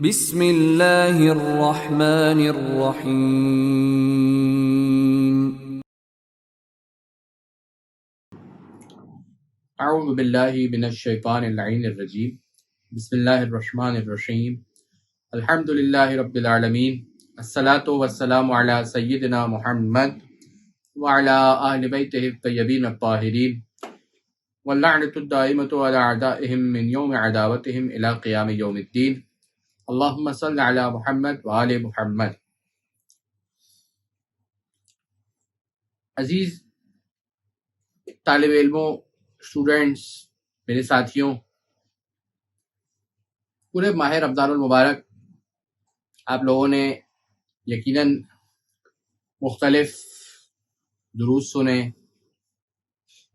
بسم اللہ الرحمن الرحیم۔ اعوذ باللہ من الشیطان اللعین الرجیم۔ بسم اللہ الرحمن الرحیم۔ الحمد للہ رب العالمین، الصلاۃ والسلام علی سیدنا محمد وعلی اہل بیتہ الطیبین الطاہرین، واللعنۃ الدائمۃ علی اعدائہم من یوم عداوتہم الی قیام یوم الدین۔ اللہم صل علی محمد وآل محمد۔ عزیز طالب علموں، اسٹوڈنٹس، میرے ساتھیوں، پورے ماہ رمضان المبارک آپ لوگوں نے یقیناً مختلف دروس سنے،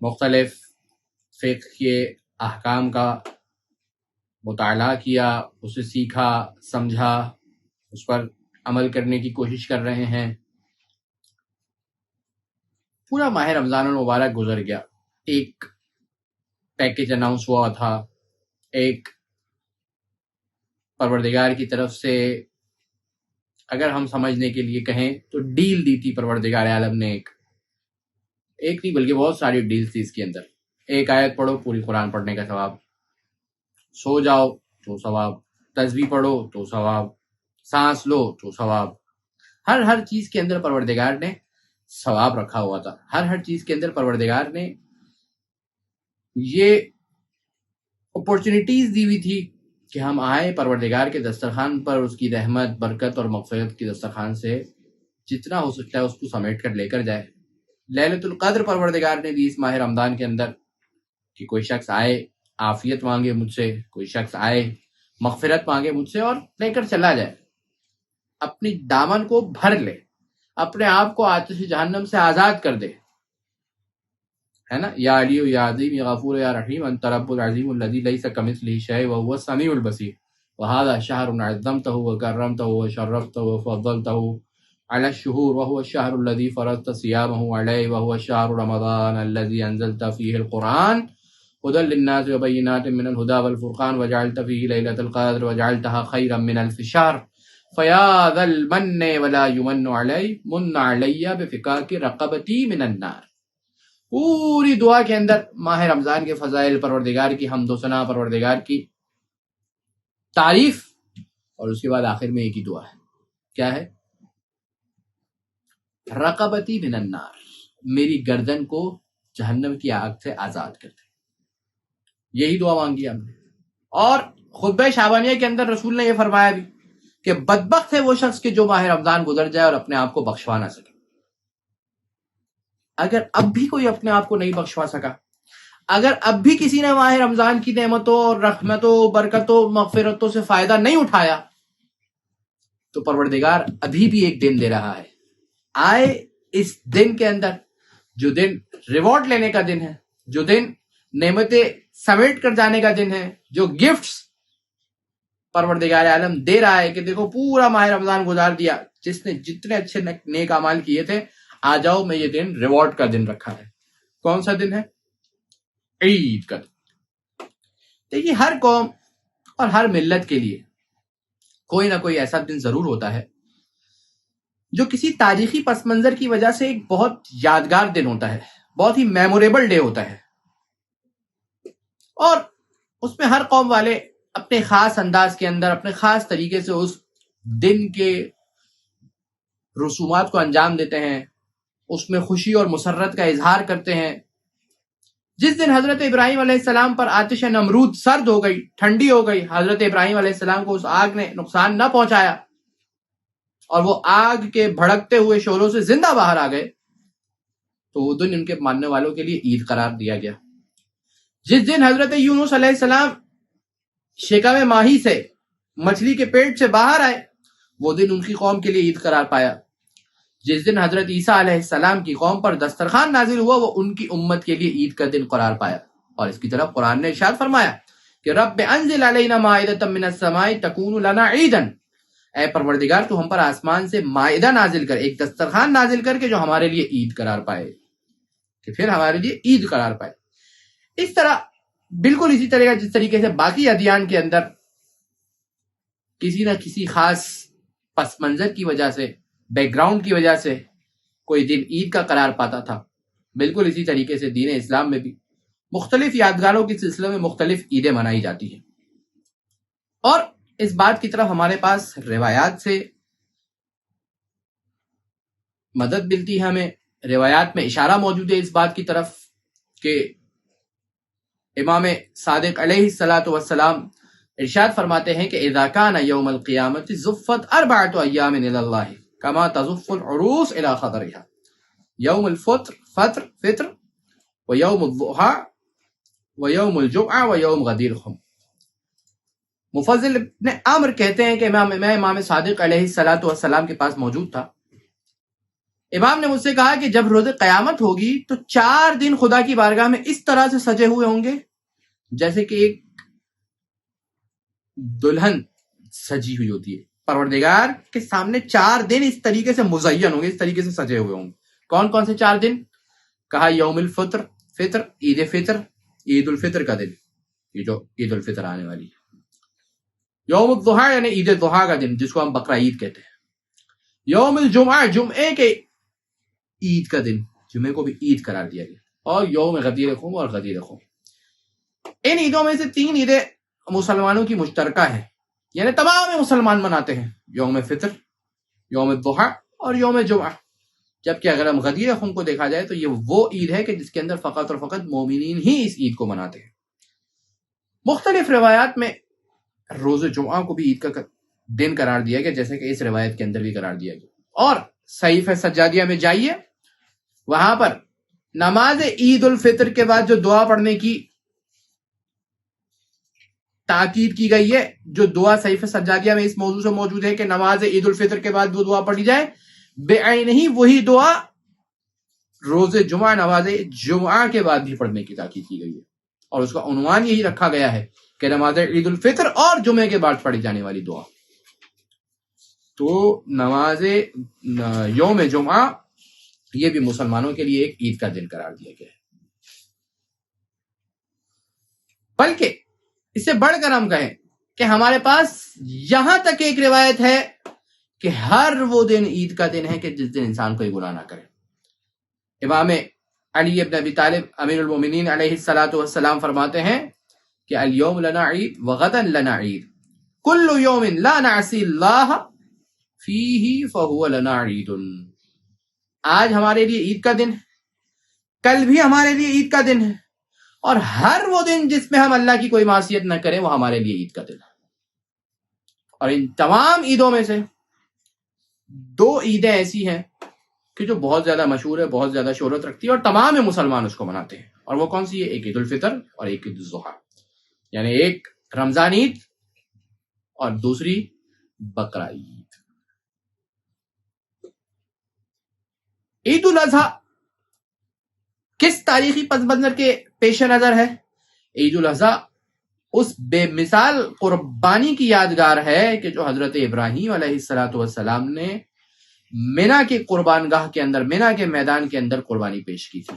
مختلف فقہ کے احکام کا مطالعہ کیا، اسے سیکھا، سمجھا، اس پر عمل کرنے کی کوشش کر رہے ہیں۔ پورا ماہ رمضان المبارک گزر گیا، ایک پیکیج اناؤنس ہوا تھا، ایک پروردگار کی طرف سے اگر ہم سمجھنے کے لیے کہیں تو ڈیل دی تھی پروردگار عالم نے، ایک نہیں بلکہ بہت ساری ڈیلز تھی اس کے اندر۔ ایک آیت پڑھو پوری قرآن پڑھنے کا ثواب، سو جاؤ تو ثواب، تسبیح پڑھو تو ثواب، سانس لو تو ثواب۔ ہر چیز کے اندر پروردگار نے ثواب رکھا ہوا تھا، ہر چیز کے اندر پروردگار نے یہ اپورچونیٹیز دی ہوئی تھی کہ ہم آئے پروردگار کے دسترخوان پر، اس کی رحمت، برکت اور مغفرت کی دسترخوان سے جتنا ہو سکتا ہے اس کو سمیٹ کر لے کر جائے۔ لیلۃ القدر پروردگار نے دی اس ماہ رمضان کے اندر کہ کوئی شخص آئے عافیت مانگے مجھ سے، کوئی شخص آئے مغفرت مانگے مجھ سے اور لے کر چلا جائے، اپنی دامن کو بھر لے، اپنے آپ کو آتش جہنم سے آزاد کر دے، ہے نا؟ یا علی یا عظیم یا غفور یا رحیم انت رب العظیم الذی لیس کمثلہ شیء وهو السمیع البصیر وهذا شهر عظمته وكرمته وشرفته وفضلته على الشهور وهو الشهر الذي فرضت صيامه عليه وهو شهر رمضان الذي انزلت فيه القرآن هدى للناس وبينات من الهدى والفرقان وجعلت فيه ليلة القدر وجعلتها خيرا من ألف شهر فيا ذا المن ولا يمن علي من علي بفكاك رقبتي من النار۔ پوری دعا کے اندر ماہ رمضان کے فضائل، پروردگار کی حمد و ثنا، پروردگار کی تعریف، اور اس کے بعد آخر میں ایک ہی دعا ہے، کیا ہے؟ رقبتی من النار، میری گردن کو جہنم کی آگ سے آزاد کر دے۔ یہی دعا مانگی ہم نے، اور خطبہ شعبانیہ کے اندر رسول نے یہ فرمایا بھی کہ بدبخت ہے وہ شخص کہ جو ماہ رمضان گزر جائے اور اپنے آپ کو بخشوا نہ سکے۔ اگر اب بھی کوئی اپنے آپ کو نہیں بخشوا سکا، اگر اب بھی کسی نے ماہ رمضان کی نعمتوں، رحمتوں، برکتوں، مغفرتوں سے فائدہ نہیں اٹھایا، تو پروردگار ابھی بھی ایک دن دے رہا ہے۔ آئے اس دن کے اندر، جو دن ریوارڈ لینے کا دن ہے، جو دن نعمتیں سمیٹ کر جانے کا دن ہے، جو گفٹس پروردگار عالم دے رہا ہے کہ دیکھو پورا ماہ رمضان گزار دیا، جس نے جتنے اچھے نیک اعمال کیے تھے، آ جاؤ میں یہ دن ریوارڈ کا دن رکھا ہے۔ کون سا دن ہے؟ عید کا دن۔ دیکھیے ہر قوم اور ہر ملت کے لیے کوئی نہ کوئی ایسا دن ضرور ہوتا ہے جو کسی تاریخی پس منظر کی وجہ سے ایک بہت یادگار دن ہوتا ہے، بہت ہی میموریبل ڈے ہوتا ہے، اور اس میں ہر قوم والے اپنے خاص انداز کے اندر، اپنے خاص طریقے سے اس دن کے رسومات کو انجام دیتے ہیں، اس میں خوشی اور مسرت کا اظہار کرتے ہیں۔ جس دن حضرت ابراہیم علیہ السلام پر آتش نمرود سرد ہو گئی، ٹھنڈی ہو گئی، حضرت ابراہیم علیہ السلام کو اس آگ نے نقصان نہ پہنچایا اور وہ آگ کے بھڑکتے ہوئے شعلوں سے زندہ باہر آ گئے، تو وہ دن ان کے ماننے والوں کے لیے عید قرار دیا گیا۔ جس دن حضرت یونس علیہ السلام شکم ماہی سے، مچھلی کے پیٹ سے باہر آئے، وہ دن ان کی قوم کے لیے عید قرار پایا۔ جس دن حضرت عیسیٰ علیہ السلام کی قوم پر دسترخوان نازل ہوا، وہ ان کی امت کے لیے عید کا دن قرار پایا۔ اور اس کی طرف قرآن نے ارشاد فرمایا کہ رب انزل علینا مائدۃ من السماء تکون لنا عیدا، اے پروردگار تو ہم پر آسمان سے مائدہ نازل کر، ایک دسترخوان نازل کر کے جو ہمارے لیے عید قرار پائے، کہ پھر ہمارے لیے عید قرار پائے۔ اس طرح بالکل اسی طرح جس طریقے سے باقی ادیان کے اندر کسی نہ کسی خاص پس منظر کی وجہ سے، بیک گراؤنڈ کی وجہ سے کوئی دن عید کا قرار پاتا تھا، بالکل اسی طریقے سے دین اسلام میں بھی مختلف یادگاروں کے سلسلے میں مختلف عیدیں منائی جاتی ہیں، اور اس بات کی طرف ہمارے پاس روایات سے مدد ملتی ہے، ہمیں روایات میں اشارہ موجود ہے اس بات کی طرف کہ امام صادق علیہ الصلاۃ والسلام ارشاد فرماتے ہیں کہ اذا کان یوم القیامت زفت اربعۃ ایام الی اللہ کما تزف العروس الی خضرها یوم الفطر فطر ویوم الضحى ویوم الجمعہ ویوم غدیر خم۔ مفضل ابن عامر کہتے ہیں کہ میں امام صادق علیہ الصلاۃ والسلام کے پاس موجود تھا، امام نے مجھ سے کہا کہ جب روز قیامت ہوگی تو 4 دن خدا کی بارگاہ میں اس طرح سے سجے ہوئے ہوں گے جیسے کہ ایک دلہن سجی ہوئی ہوتی ہے، پروردگار کے سامنے 4 دن اس طریقے سے مزین ہوں گے، اس طریقے سے سجے ہوئے ہوں گے۔ کون کون سے 4 دن؟ کہا یوم الفطر، عید فطر، عید الفطر کا دن، یہ جو عید الفطر آنے والی ہے۔ یوم الضحیٰ یعنی عید الضحیٰ کا دن جس کو ہم بقرہ عید کہتے ہیں۔ یوم الجمعہ جمعے کے عید کا دن، جمعے کو بھی عید قرار دیا گیا، اور یوم غدیر خم اور غدیر خم۔ ان عیدوں میں سے 3 عیدیں مسلمانوں کی مشترکہ ہیں، یعنی تمام مسلمان مناتے ہیں، یوم فطر، یوم الضحیٰ اور یوم جمعہ۔ جبکہ اگر ہم غدیر خم کو دیکھا جائے تو یہ وہ عید ہے کہ جس کے اندر فقط اور فقط مومنین ہی اس عید کو مناتے ہیں۔ مختلف روایات میں روز جمعہ کو بھی عید کا دن قرار دیا گیا، جیسے کہ اس روایت کے اندر بھی قرار دیا گیا۔ اور صحیفہ سجادیہ میں جائیے، وہاں پر نماز عید الفطر کے بعد جو دعا پڑھنے کی تاکید کی گئی ہے، جو دعا صحیفہ سجادیہ میں اس موضوع سے موجود ہے کہ نماز عید الفطر کے بعد وہ دعا پڑھی جائے، بے عین ہی وہی دعا روز جمعہ، نماز جمعہ کے بعد بھی پڑھنے کی تاکید کی گئی ہے، اور اس کا عنوان یہی رکھا گیا ہے کہ نماز عید الفطر اور جمعے کے بعد پڑھی جانے والی دعا۔ تو نماز یوم جمعہ یہ بھی مسلمانوں کے لیے ایک عید کا دن قرار دیا گیا ہے۔ بلکہ اس سے بڑھ کر ہم کہیں کہ ہمارے پاس یہاں تک ایک روایت ہے کہ ہر وہ دن عید کا دن ہے کہ جس دن انسان کوئی گناہ نہ کرے۔ امام علی ابن ابی طالب امیر المومنین علیہ الصلاۃ والسلام فرماتے ہیں کہ الیوم لنا عید وغدا لنا عید، کل یوم لا نعصی اللہ فیہ فہو لنا عید۔ آج ہمارے لیے عید کا دن ہے، کل بھی ہمارے لیے عید کا دن ہے، اور ہر وہ دن جس میں ہم اللہ کی کوئی معصیت نہ کریں وہ ہمارے لیے عید کا دن ہے۔ اور ان تمام عیدوں میں سے 2 عیدیں ایسی ہیں کہ جو بہت زیادہ مشہور ہے، بہت زیادہ شہرت رکھتی ہے، اور تمام مسلمان اس کو مناتے ہیں۔ اور وہ کون سی ہے؟ ایک عید الفطر اور ایک عید الاضحیٰ، یعنی ایک رمضان عید اور دوسری بقرہ عید۔ عید الاضحیٰ کس تاریخی پس منظر کے پیش نظر ہے؟ عید الاضحیٰ اس بے مثال قربانی کی یادگار ہے کہ جو حضرت ابراہیم علیہ الصلاۃ والسلام نے مینا کے قربان گاہ کے اندر، مینا کے میدان کے اندر قربانی پیش کی تھی۔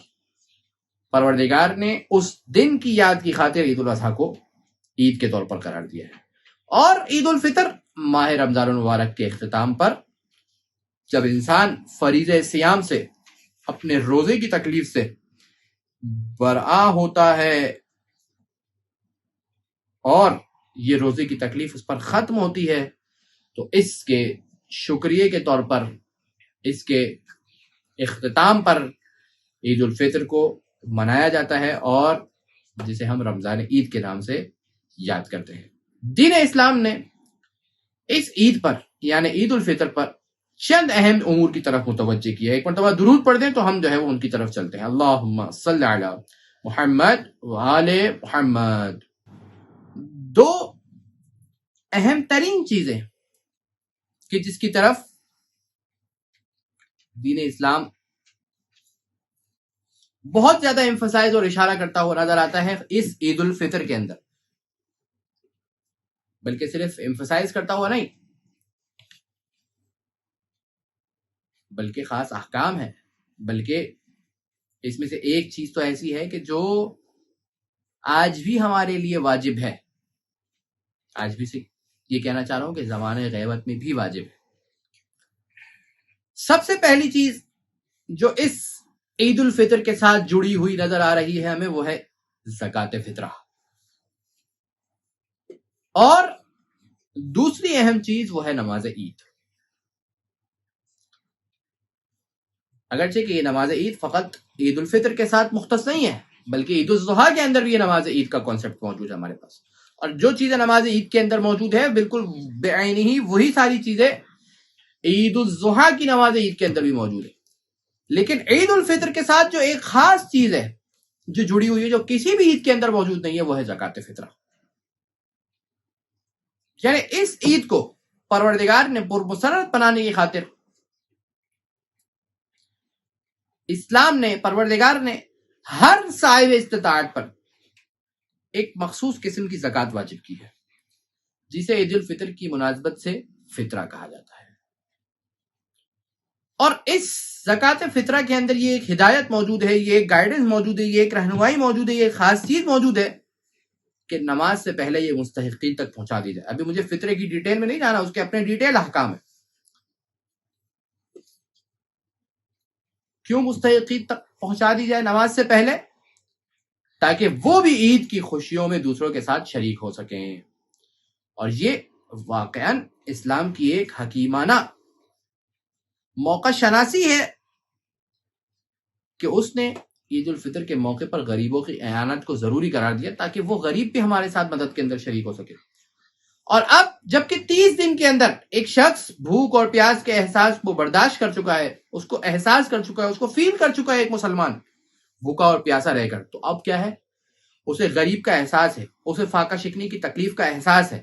پروردگار نے اس دن کی یاد کی خاطر عید الاضحیٰ کو عید کے طور پر قرار دیا ہے۔ اور عید الفطر ماہ رمضان المبارک کے اختتام پر جب انسان فریضہ صیام سے، اپنے روزے کی تکلیف سے برآ ہوتا ہے اور یہ روزے کی تکلیف اس پر ختم ہوتی ہے، تو اس کے شکریہ کے طور پر، اس کے اختتام پر عید الفطر کو منایا جاتا ہے، اور جسے ہم رمضان عید کے نام سے یاد کرتے ہیں۔ دین اسلام نے اس عید پر یعنی عید الفطر پر چند اہم امور کی طرف متوجہ کیا ہے۔ ایک مرتبہ درود پڑھ دیں تو ہم جو ہے وہ ان کی طرف چلتے ہیں۔ اللہم صلی علی محمد وآل محمد۔ 2 اہم ترین چیزیں کہ جس کی طرف دین اسلام بہت زیادہ ایمفسائز اور اشارہ کرتا ہوا نظر آتا ہے اس عید الفطر کے اندر، بلکہ صرف ایمفسائز کرتا ہوا نہیں، بلکہ خاص احکام ہے، بلکہ اس میں سے ایک چیز تو ایسی ہے کہ جو آج بھی ہمارے لیے واجب ہے، آج بھی یہ کہنا چاہ رہا ہوں کہ زمانے غیبت میں بھی واجب ہے۔ سب سے پہلی چیز جو اس عید الفطر کے ساتھ جڑی ہوئی نظر آ رہی ہے ہمیں، وہ ہے زکوٰۃ فطرہ۔ اور دوسری اہم چیز وہ ہے نماز عید۔ اگرچہ کہ یہ نماز عید فقط عید الفطر کے ساتھ مختص نہیں ہے، بلکہ عید الاضحیٰ کے اندر بھی یہ نماز عید کا کانسیپٹ موجود ہے ہمارے پاس، اور جو چیزیں نماز عید کے اندر موجود ہے بالکل بعینی ہی وہی ساری چیزیں عید الاضحیٰ کی نماز عید کے اندر بھی موجود ہے۔ لیکن عید الفطر کے ساتھ جو ایک خاص چیز ہے جو جڑی ہوئی ہے، جو کسی بھی عید کے اندر موجود نہیں ہے، وہ ہے زکوٰۃ فطرہ۔ یعنی اس عید کو پروردگار نے پرمسرت بنانے کی خاطر اسلام نے، پروردگار نے ہر صاحب استطاعت پر ایک مخصوص قسم کی زکوٰۃ واجب کی ہے، جسے عید الفطر کی مناسبت سے فطرہ کہا جاتا ہے۔ اور اس زکوٰۃ فطرہ کے اندر یہ ایک ہدایت موجود ہے، یہ ایک گائیڈنس موجود ہے، یہ ایک رہنمائی موجود ہے، یہ ایک خاص چیز موجود ہے کہ نماز سے پہلے یہ مستحقین تک پہنچا دی جائے۔ ابھی مجھے فطرے کی ڈیٹیل میں نہیں جانا، اس کے اپنے ڈیٹیل احکام ہے۔ کیوں مستحقین تک پہنچا دی جائے نماز سے پہلے؟ تاکہ وہ بھی عید کی خوشیوں میں دوسروں کے ساتھ شریک ہو سکیں۔ اور یہ واقعاً اسلام کی ایک حکیمانہ موقع شناسی ہے کہ اس نے عید الفطر کے موقع پر غریبوں کی اعانت کو ضروری قرار دیا، تاکہ وہ غریب بھی ہمارے ساتھ مدد کے اندر شریک ہو سکے۔ اور اب جبکہ 30 دن کے اندر ایک شخص بھوک اور پیاس کے احساس کو برداشت کر چکا ہے، اس کو احساس کر چکا ہے، اس کو فیل کر چکا ہے ایک مسلمان بھوکا اور پیاسا رہ کر، تو اب کیا ہے؟ اسے غریب کا احساس ہے، اسے فاقہ شکنی کی تکلیف کا احساس ہے۔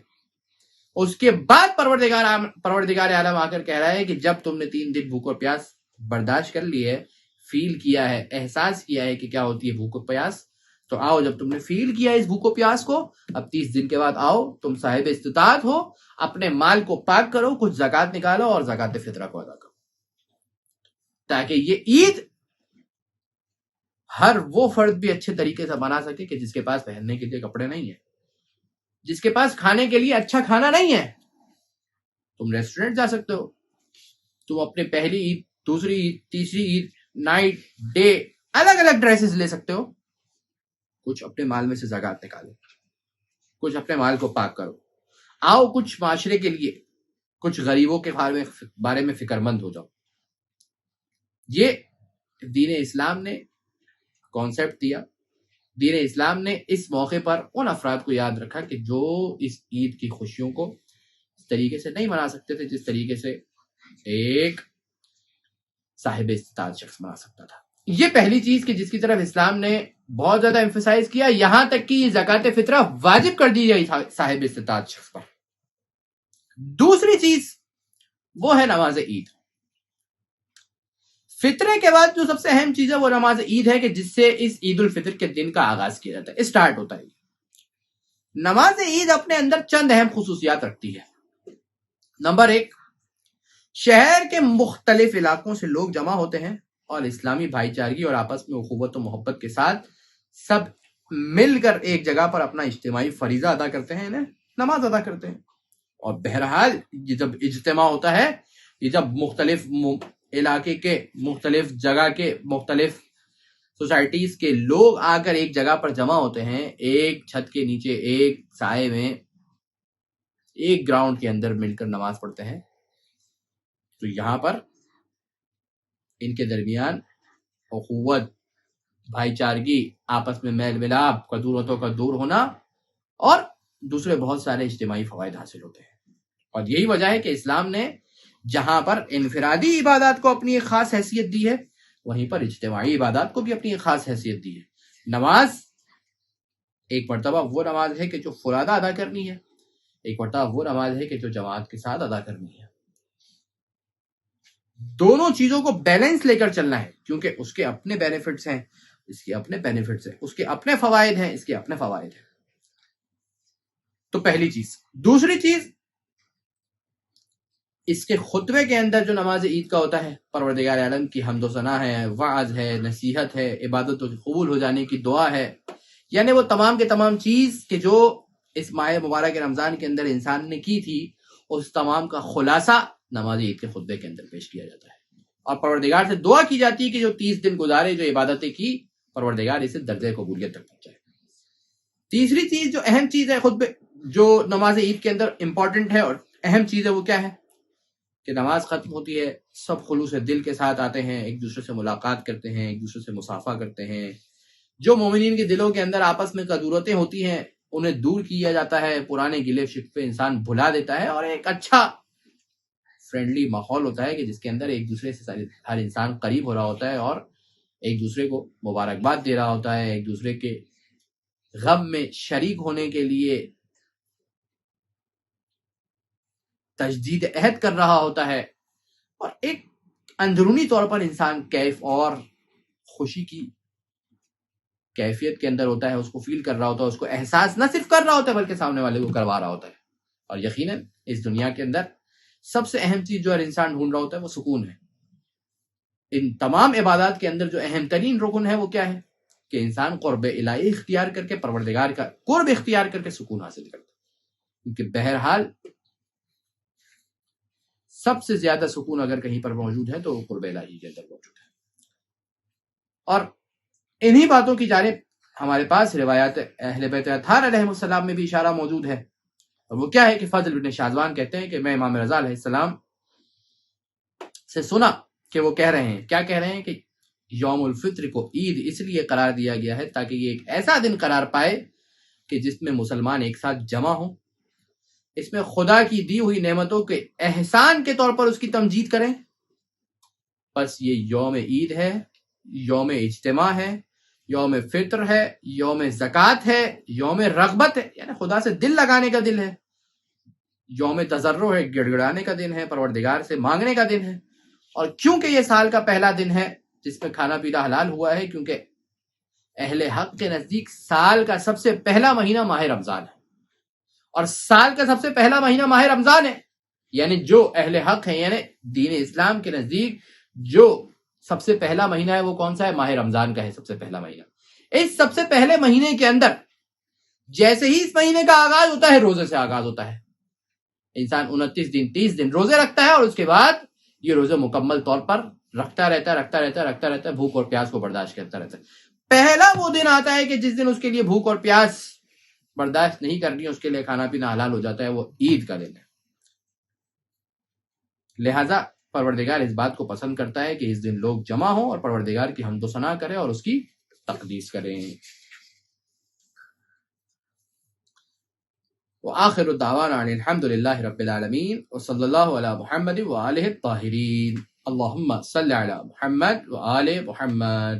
اس کے بعد پروردگار عالم آ کر کہہ رہا ہے کہ جب تم نے 3 دن بھوک اور پیاس برداشت کر لی ہے، فیل کیا ہے، احساس کیا ہے کہ کیا ہوتی ہے بھوک و پیاس، تو آؤ، جب تم نے فیل کیا اس بھوک و پیاس کو، اب 30 دن کے بعد آؤ، تم صاحب استطاعت ہو، اپنے مال کو پاک کرو، کچھ زکوٰۃ نکالو اور زکوٰۃ فطرہ کو ادا کرو، تاکہ یہ عید ہر وہ فرد بھی اچھے طریقے سے بنا سکے کہ جس کے پاس پہننے کے لیے کپڑے نہیں ہیں، جس کے پاس کھانے کے لیے اچھا کھانا نہیں ہے۔ تم ریسٹورنٹ جا سکتے ہو، تم اپنے پہلی عید، دوسری عید، تیسری عید، نائٹ، ڈے، الگ الگ ڈریسز لے سکتے ہو۔ کچھ اپنے مال میں سے زکوٰۃ نکالو، کچھ اپنے مال کو پاک کرو، آؤ کچھ معاشرے کے لیے، کچھ غریبوں کے بارے میں فکر مند ہو جاؤ۔ یہ دین اسلام نے کانسیپٹ دیا۔ دین اسلام نے اس موقع پر ان افراد کو یاد رکھا کہ جو اس عید کی خوشیوں کو اس طریقے سے نہیں منا سکتے تھے جس طریقے سے ایک صاحب استطاعت شخص منا سکتا تھا۔ یہ پہلی چیز کہ جس کی طرف اسلام نے بہت زیادہ ایمفسائز کیا، یہاں تک کہ زکوٰۃ فطرہ واجب کر دی گئی صاحب استطاعت شخص پر۔ دوسری چیز وہ ہے نماز عید۔ فطرے کے بعد جو سب سے اہم چیز ہے وہ نماز عید ہے، کہ جس سے اس عید الفطر کے دن کا آغاز کیا جاتا ہے، اسٹارٹ ہوتا ہے۔ نماز عید اپنے اندر چند اہم خصوصیات رکھتی ہے۔ نمبر 1، شہر کے مختلف علاقوں سے لوگ جمع ہوتے ہیں اور اسلامی بھائی چارگی اور آپس میں اخوت و محبت کے ساتھ سب مل کر ایک جگہ پر اپنا اجتماعی فریضہ ادا کرتے ہیں، انہیں نماز ادا کرتے ہیں۔ اور بہرحال یہ جب اجتماع ہوتا ہے، یہ جب مختلف علاقے کے، مختلف جگہ کے، مختلف سوسائٹیز کے لوگ آ کر ایک جگہ پر جمع ہوتے ہیں، ایک چھت کے نیچے، ایک سائے میں، ایک گراؤنڈ کے اندر مل کر نماز پڑھتے ہیں، تو یہاں پر ان کے درمیان اخوت، بھائی چارگی، آپس میں میل ملاپ، کدورتوں کا دور ہونا اور دوسرے بہت سارے اجتماعی فوائد حاصل ہوتے ہیں۔ اور یہی وجہ ہے کہ اسلام نے جہاں پر انفرادی عبادات کو اپنی ایک خاص حیثیت دی ہے، وہیں پر اجتماعی عبادات کو بھی اپنی ایک خاص حیثیت دی ہے۔ نماز ایک مرتبہ وہ نماز ہے کہ جو فرادہ ادا کرنی ہے، ایک مرتبہ وہ نماز ہے کہ جو جماعت کے ساتھ ادا کرنی ہے۔ دونوں چیزوں کو بیلنس لے کر چلنا ہے، کیونکہ اس کے اپنے بینیفٹس ہیں، اس کے اپنے بینیفٹس ہیں، اس کے اپنے فوائد ہیں، اس کے اپنے فوائد ہیں۔ تو پہلی چیز۔ دوسری چیز، اس کے خطبے کے اندر جو نماز عید کا ہوتا ہے، پروردگار عالم کی حمد و ثنا ہے، وعظ ہے، نصیحت ہے، عبادت قبول ہو جانے کی دعا ہے، یعنی وہ تمام کے تمام چیز کہ جو اس ماہ مبارک رمضان کے اندر انسان نے کی تھی، اس تمام کا خلاصہ نماز عید کے خطبے کے اندر پیش کیا جاتا ہے، اور پروردگار سے دعا کی جاتی ہے کہ جو 30 دن گزارے، جو عبادتیں کی، پروردگار اسے درجہ قبولیت تک پہنچائے۔ تیسری چیز جو اہم چیز ہے خطبے جو نماز عید کے اندر امپورٹنٹ ہے اور اہم چیز ہے، وہ کیا ہے کہ نماز ختم ہوتی ہے، سب خلوص دل کے ساتھ آتے ہیں، ایک دوسرے سے ملاقات کرتے ہیں، ایک دوسرے سے مصافحہ کرتے ہیں، جو مومنین کے دلوں کے اندر آپس میں قدورتیں ہوتی ہیں انہیں دور کیا جاتا ہے، پرانے گلے شکوے انسان بھلا دیتا ہے، اور ایک اچھا فرینڈلی ماحول ہوتا ہے کہ جس کے اندر ایک دوسرے سے ہر انسان قریب ہو رہا ہوتا ہے اور ایک دوسرے کو مبارکباد دے رہا ہوتا ہے، ایک دوسرے کے غم میں شریک ہونے کے لیے تجدید عہد کر رہا ہوتا ہے، اور ایک اندرونی طور پر انسان کیف اور خوشی کی کیفیت کے اندر ہوتا ہے، اس کو فیل کر رہا ہوتا ہے، اس کو احساس نہ صرف کر رہا ہوتا ہے بلکہ سامنے والے کو کروا رہا ہوتا ہے۔ اور یقیناً اس دنیا کے اندر سب سے اہم چیز جو ہر انسان ڈھونڈ رہا ہوتا ہے وہ سکون ہے۔ ان تمام عبادات کے اندر جو اہم ترین رکن ہے وہ کیا ہے کہ انسان قرب الہی اختیار کر کے، پروردگار کا قرب اختیار کر کے سکون حاصل کرتا ہے، کیونکہ بہرحال سب سے زیادہ سکون اگر کہیں پر موجود ہے تو وہ قرب الہی کے اندر موجود ہے۔ اور انہی باتوں کی جانب ہمارے پاس روایات اہل بیت اطہار علیہ السلام میں بھی اشارہ موجود ہے، اور وہ کیا ہے کہ فضل بن شاذوان کہتے ہیں کہ میں امام رضا علیہ السلام سے سنا کہ وہ کہہ رہے ہیں، کیا کہہ رہے ہیں کہ یوم الفطر کو عید اس لیے قرار دیا گیا ہے تاکہ یہ ایک ایسا دن قرار پائے کہ جس میں مسلمان ایک ساتھ جمع ہوں، اس میں خدا کی دی ہوئی نعمتوں کے احسان کے طور پر اس کی تمجید کریں۔ بس یہ یوم عید ہے، یوم اجتماع ہے، یوم فطر ہے، یوم زکوٰۃ ہے، یوم رغبت ہے، یعنی خدا سے دل لگانے کا دن ہے، یوم تضرع ہے، گڑ گڑانے کا دن ہے، پروردگار سے مانگنے کا دن ہے۔ اور کیونکہ یہ سال کا پہلا دن ہے جس میں کھانا پینا حلال ہوا ہے، کیونکہ اہل حق کے نزدیک سال کا سب سے پہلا مہینہ ماہ رمضان ہے، اور سال کا سب سے پہلا مہینہ ماہ رمضان ہے، یعنی جو اہل حق ہیں، یعنی دین اسلام کے نزدیک جو سب سے پہلا مہینہ ہے وہ کون سا ہے؟ ماہ رمضان کا ہے سب سے پہلا مہینہ۔ اس سب سے پہلے مہینے کے اندر جیسے ہی اس مہینے کا آغاز ہوتا ہے، روزے سے آغاز ہوتا ہے، انسان 29 دن 30 دن روزے رکھتا ہے، اور اس کے بعد یہ روزے مکمل طور پر رکھتا رہتا ہے، بھوک اور پیاس کو برداشت کرتا رہتا ہے۔ پہلا وہ دن آتا ہے کہ جس دن اس کے لیے بھوک اور پیاس برداشت نہیں کرنی، اس کے لیے کھانا پینا حلال ہو جاتا ہے، وہ عید کا دن ہے۔ لہذا پروردگار اس بات کو پسند کرتا ہے کہ اس دن لوگ جمع ہوں اور پروردگار کی حمد و ثنا کریں اور اس کی تقدیس کریں۔ وآخر دعوانا ان الحمد للہ رب العالمین وصلی اللہ علی محمد وآلہ الطاہرین۔ اللہم صلی علی محمد وآل محمد۔